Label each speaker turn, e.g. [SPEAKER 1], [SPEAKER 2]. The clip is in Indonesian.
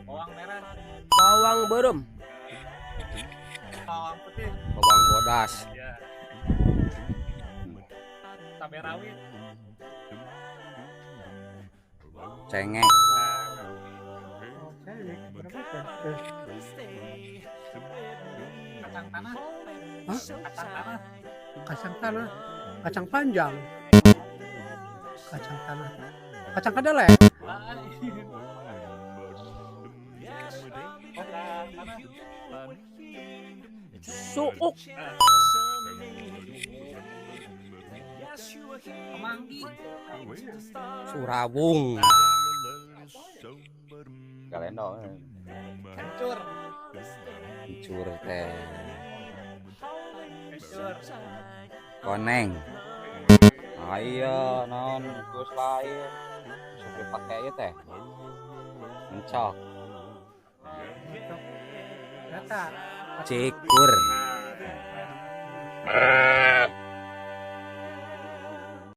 [SPEAKER 1] bawang merah,
[SPEAKER 2] bawang berem,
[SPEAKER 1] bawang putih,
[SPEAKER 2] bawang bodas,
[SPEAKER 1] ya, cabai rawit,
[SPEAKER 2] cengek,
[SPEAKER 1] kacang tanah,
[SPEAKER 3] Hah?
[SPEAKER 1] kacang tanah,
[SPEAKER 3] Kacang tanah, kacang panjang, kacang tanah, kacang kedelai,
[SPEAKER 1] lain. Kacang tanah,
[SPEAKER 2] suuk,
[SPEAKER 1] kemangi,
[SPEAKER 2] surabung, galendo,
[SPEAKER 1] kencur,
[SPEAKER 2] hancur teh,
[SPEAKER 1] kencur,
[SPEAKER 2] koneng, ayo non terus lain, suka pakai ya teh, mencok,
[SPEAKER 3] Eta,
[SPEAKER 2] cikur.